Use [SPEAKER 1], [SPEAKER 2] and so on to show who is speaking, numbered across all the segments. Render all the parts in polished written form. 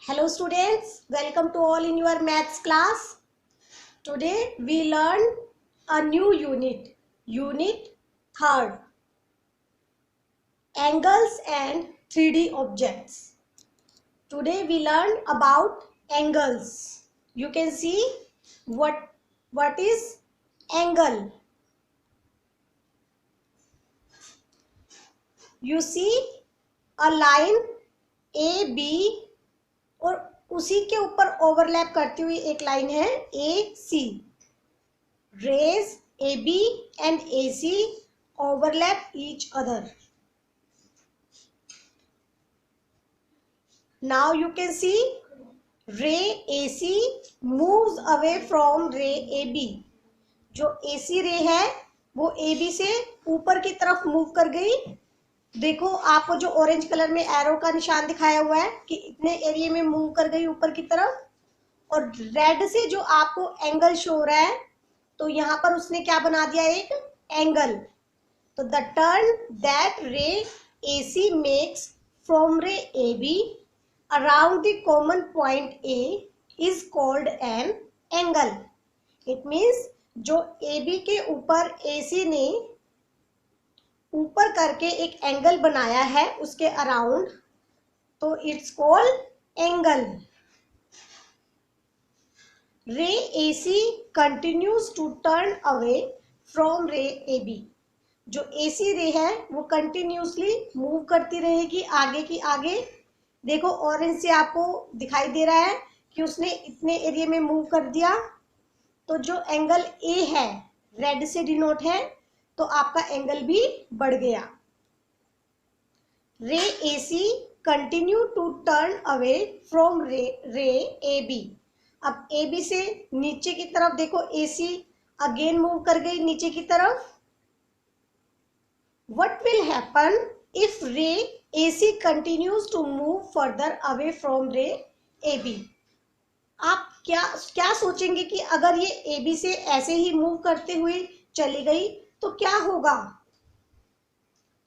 [SPEAKER 1] Hello students, welcome to all in your maths class. Today we learn a new unit, unit 3rd, angles and 3D objects. Today we learn about angles. You can see what is angle. You see a line AB और उसी के ऊपर overlap करती हुई एक line है AC. Rays AB and AC overlap each other. Now you can see ray AC moves away from ray AB. जो AC रे है वो AB से ऊपर की तरफ मूव कर गई. देखो आपको जो ऑरेंज कलर में एरो का निशान दिखाया हुआ है कि इतने एरिया में मूव कर गई ऊपर की तरफ, और रेड से जो आपको एंगल शो हो रहा है तो यहाँ पर उसने क्या बना दिया, एक एंगल. तो द टर्न दैट रे AC makes from ray AB around the common point A is called an angle. It means जो AB के ऊपर AC ने ऊपर करके एक एंगल बनाया है उसके अराउंड, तो it's called angle. Ray AC continues to turn away from ray AB. जो AC रे है वो कंटिन्यूसली मूव करती रहेगी आगे की आगे. देखो ऑरेंज से आपको दिखाई दे रहा है कि उसने इतने एरिया में मूव कर दिया. तो जो एंगल A है रेड से डिनोट है, तो आपका एंगल भी बढ़ गया. Ray AC continue to turn away from ray AB. अब AB से नीचे की तरफ देखो AC अगेन मूव कर गई नीचे की तरफ. What will happen if ray AC continues to move further away from ray AB? आप क्या सोचेंगे कि अगर ये AB से ऐसे ही मूव करते हुए चली गई तो क्या होगा?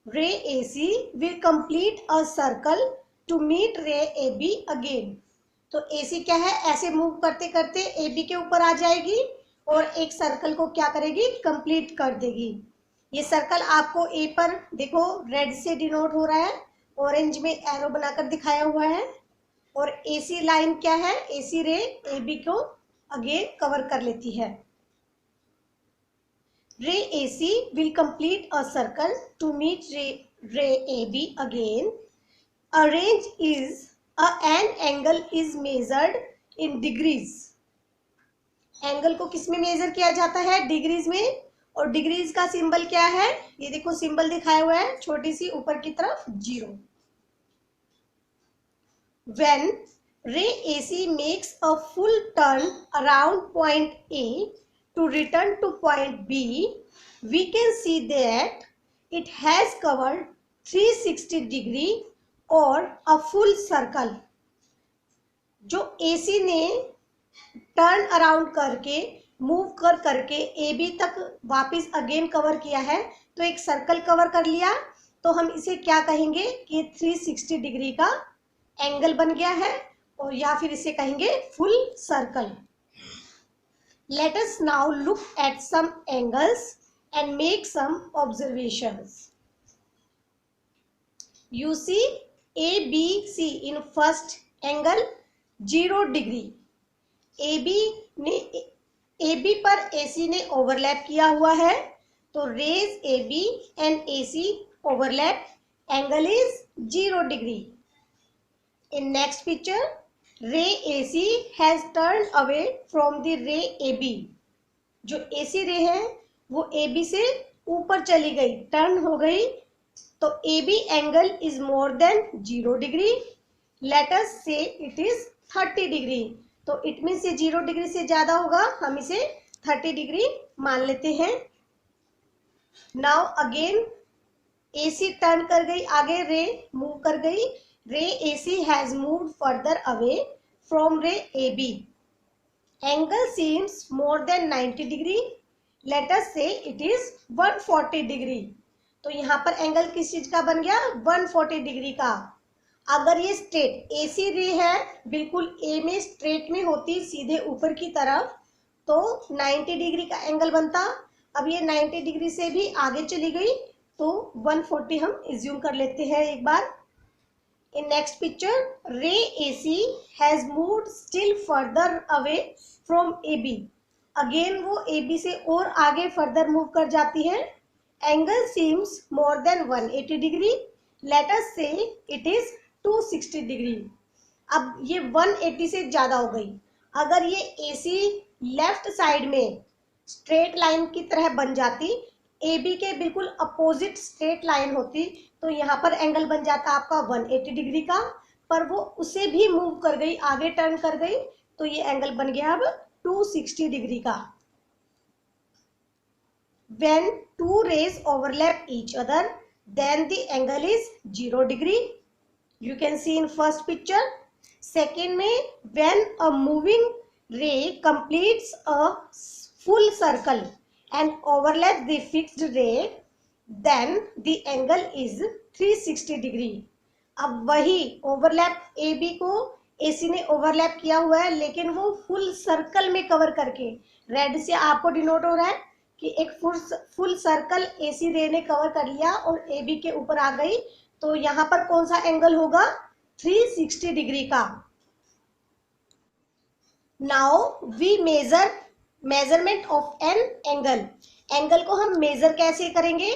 [SPEAKER 1] रे AC will complete a circle to meet रे AB again. तो AC क्या है, ऐसे मूव करते करते AB के ऊपर आ जाएगी और एक सर्कल को क्या करेगी, कंप्लीट कर देगी. ये सर्कल आपको A पर देखो रेड से डिनोट हो रहा है, ऑरेंज में एरो बनाकर दिखाया हुआ है, और AC लाइन क्या है, AC रे AB को अगेन कवर कर लेती है. रे AC will complete a circle to meet ray AB again. A range is an angle is measured in degrees. Angle को किस में मेजर किया जाता है, डिग्रीज में. और डिग्रीज का सिंबल क्या है, ये देखो सिंबल दिखाया हुआ है छोटी सी ऊपर की तरफ 0. When ray AC makes a full turn around point A to return to point B, we can see that it has covered 360 degree or a full circle. जो AC ने टर्न अराउंड करके मूव करके AB तक वापस again cover किया है, तो एक सर्कल कवर कर लिया, तो हम इसे क्या कहेंगे कि 360 डिग्री का एंगल बन गया है, और या फिर इसे कहेंगे full circle. Let us now look at some angles and make some observations. You see ABC in first angle 0 degree. AB पर AC ने ओवरलैप किया हुआ है, तो raise AB and AC overlap, angle is 0 degree. In next picture, ray AC has turned away from the ray AB. जो AC रे है वो AB से ऊपर चली गई, टर्न हो गई, तो AB angle is more than 0 degree. Let us से इट इज 30 डिग्री. तो इट मीन्स ये 0 डिग्री से ज्यादा होगा, हम इसे 30 डिग्री मान लेते हैं. नाउ अगेन AC टर्न कर गई आगे, रे मूव कर गई. रे AC has moved further away from ray AB. Angle seems more than 90 degree. Let us say it is 140 degree. तो यहाँ पर एंगल किस चीज का बन गया, 140 डिग्री का. अगर ये स्ट्रेट AC रे है, बिल्कुल A में स्ट्रेट में होती सीधे ऊपर की तरफ, तो 90 डिग्री का एंगल बनता। अब ये 90 डिग्री से भी आगे चली गई तो 140 हम इज्यूम कर लेते हैं एक बार। इन नेक्स्ट पिक्चर, रे AC has moved still further away from AB। Again वो AB से और आगे फर्दर मूव कर जाती है। Angle seems more than 180 degree, let us से इट इज 260 डिग्री। अब ये 180 से ज्यादा हो गई। अगर ये AC लेफ्ट साइड में स्ट्रेट लाइन की तरह बन जाती, AB के बिल्कुल अपोजिट स्ट्रेट लाइन होती, तो यहाँ पर एंगल बन जाता आपका 180 डिग्री का, पर वो उसे भी मूव कर गई, आगे टर्न कर गई, तो ये एंगल बन गया अब 260 डिग्री का। When two rays overlap each other, then the angle is 0 degree. You can see in first picture. Second में, when a moving ray completes a full circle and overlaps the fixed ray, then the angle is 360 degree. अब वही overlap AB को AC ने overlap किया हुआ है, लेकिन वो फुल सर्कल में कवर करके, रेड से आपको डिनोट हो रहा है कि एक फुल सर्कल AC रे ने कवर कर लिया और AB के ऊपर आ गई, तो यहाँ पर कौन सा एंगल होगा? 360 डिग्री का। Now we measurement of an angle. Angle को हम मेजर कैसे करेंगे?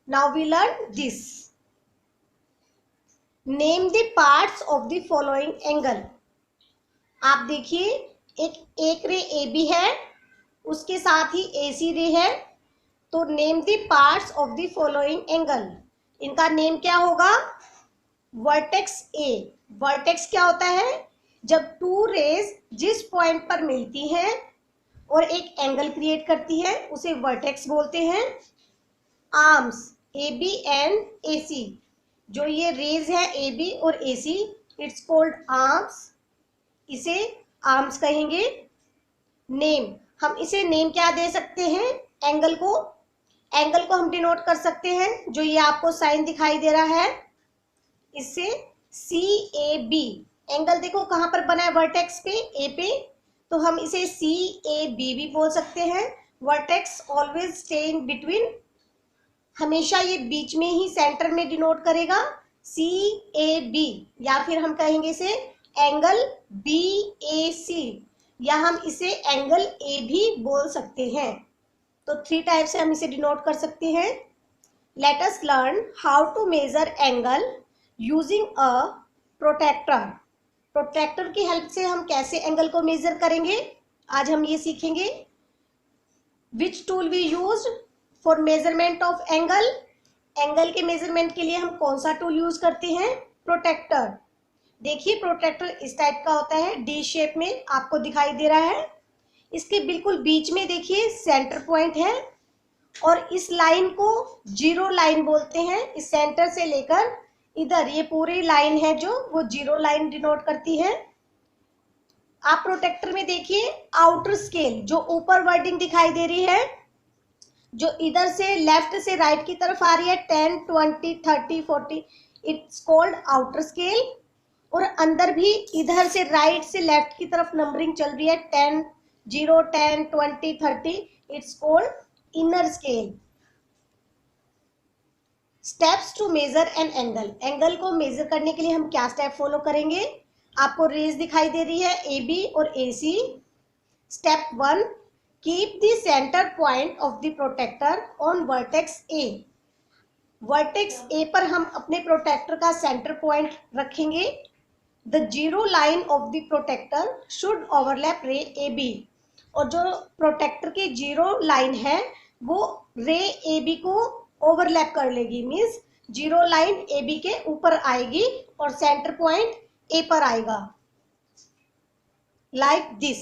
[SPEAKER 1] Now we learn this. Name the parts of the following angle. आप देखिए, एक रे AB है, उसके साथ ही AC रे है, तो name the parts of the following angle. इनका नेम क्या होगा? Vertex A। वर्टेक्स क्या होता है? जब टू रेज जिस पॉइंट पर मिलती हैं और एक एंगल क्रिएट करती है, उसे वर्टेक्स बोलते हैं। आर्म्स AB एंड AC, जो ये रेज है AB और AC, इट्स कॉल्ड आर्म्स, इसे आर्म्स कहेंगे। नेम, हम इसे नेम क्या दे सकते हैं? एंगल को हम डिनोट कर सकते हैं, जो ये आपको साइन दिखाई दे रहा है, इससे CAB। एंगल देखो कहाँ पर बना है? वर्टेक्स पे, A पे, तो हम इसे CAB भी बोल सकते हैं। Vertex always stay in between, हमेशा ये बीच में ही सेंटर में डिनोट करेगा, CAB। या फिर हम कहेंगे इसे एंगल BAC, या हम इसे एंगल A भी बोल सकते हैं। तो 3 टाइप से हम इसे डिनोट कर सकते हैं। Let us learn how to measure angle using a protractor. Protractor की हेल्प से हम कैसे एंगल को मेजर करेंगे, आज हम ये सीखेंगे। Which tool we use for measurement of angle. Angle के मेजरमेंट के लिए हम कौन सा टूल यूज करते हैं? प्रोट्रैक्टर। देखिए, प्रोट्रैक्टर इस टाइप का होता है, डी शेप में आपको दिखाई दे रहा है। इसके बिल्कुल बीच में देखिए सेंटर पॉइंट है, और इस लाइन को 0 लाइन बोलते हैं। इस सेंटर से लेकर इधर ये पूरी लाइन है जो, वो 0 लाइन डिनोट करती है। आप प्रोट्रैक्टर में देखिए आउटर स्केल, जो ऊपर वर्डिंग दिखाई दे रही है, जो इधर से लेफ्ट से राइट की तरफ आ रही है, 10, 20, 30, 40, इट्स कॉल्ड आउटर स्केल। और अंदर भी इधर से राइट से लेफ्ट की तरफ नंबरिंग चल रही है, 10, 0, 10, 20, 30, it's called inner scale. Steps to measure an angle. Angle को मेजर करने के लिए हम क्या स्टेप फॉलो करेंगे? आपको रेज दिखाई दे रही है AB और AC। Step 1, keep the centre point of the protractor on vertex A। Vertex A पर हम अपने प्रोट्रैक्टर का सेंटर पॉइंट रखेंगे। The 0 line of the protractor should overlap रे AB। और जो प्रोट्रैक्टर की 0 लाइन है, वो रे AB को ओवरलैप कर लेगी, मीन्स 0 लाइन AB के ऊपर आएगी और सेंटर पॉइंट A पर आएगा, लाइक दिस।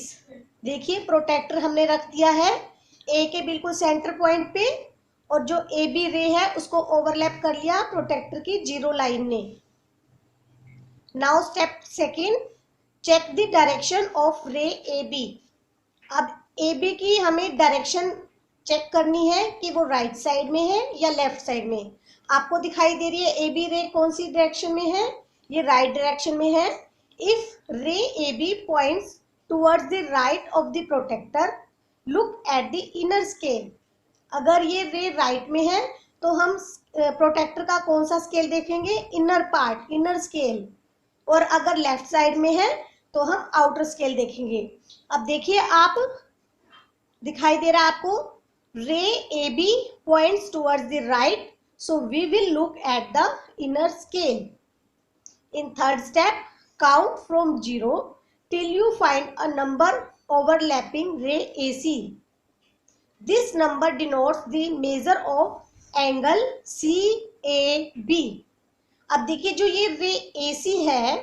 [SPEAKER 1] देखिए, प्रोट्रैक्टर हमने रख दिया है A के बिल्कुल सेंटर पॉइंट पे, और जो AB रे है उसको ओवरलैप कर लिया प्रोट्रैक्टर की 0 लाइन ने। Now step 2, check the direction of ray AB। अब AB की हमें डायरेक्शन चेक करनी है कि वो राइट साइड में है या लेफ्ट साइड में। आपको दिखाई दे रही है AB रे कौन सी डायरेक्शन में है? ये राइट डायरेक्शन में है। If ray A B points towards the right of the protractor, look at the inner scale. अगर ये रे राइट में है तो हम प्रोटेक्टर का कौन सा स्केल देखेंगे? Inner part, inner scale. और अगर लेफ्ट साइड में है तो हम आउटर स्केल देखेंगे। अब देखिए आप, दिखाई दे रहा है आपको, ray A B points towards the right, so we will look at the inner scale. In third step, count from 0 till you find a number overlapping ray AC. This number denotes the measure of angle CAB. अब देखिए जो ये रे AC है,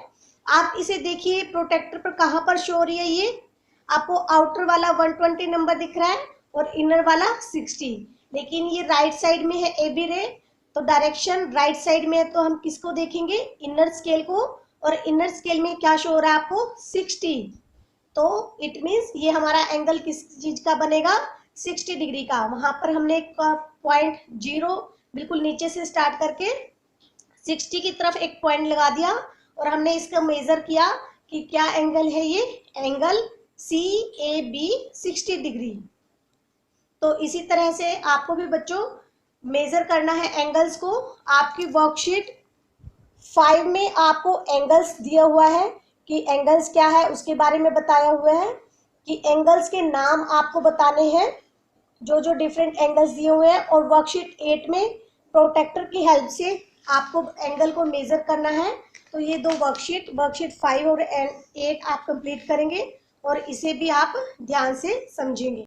[SPEAKER 1] आप इसे देखिए protector पर कहाँ पर शो हो रही है। ये आपको आउटर वाला 120 नंबर दिख रहा है और इनर वाला 60, लेकिन ये राइट साइड में है AB रे, तो डायरेक्शन राइट साइड में है, तो हम किसको देखेंगे? इनर स्केल को। और इनर स्केल में क्या शो हो रहा है आपको? 60। तो इट मीन्स ये हमारा एंगल किस चीज का बनेगा? 60 डिग्री का। वहां पर हमने एक पॉइंट 0 बिल्कुल नीचे से स्टार्ट करके 60 की तरफ एक पॉइंट लगा दिया और हमने इसका मेजर किया कि क्या एंगल है ये? Angle CAB 60 degree. तो इसी तरह से आपको भी बच्चों मेजर करना है एंगल्स को। आपकी वर्कशीट 5 में आपको एंगल्स दिया हुआ है कि एंगल्स क्या है, उसके बारे में बताया हुआ है कि एंगल्स के नाम आपको बताने हैं, जो जो डिफरेंट एंगल्स दिए हुए हैं। और वर्कशीट 8 में प्रोटेक्टर की हेल्प से आपको एंगल को मेजर करना है। तो ये दो वर्कशीट 5 और 8 आप कंप्लीट करेंगे और इसे भी आप ध्यान से समझेंगे।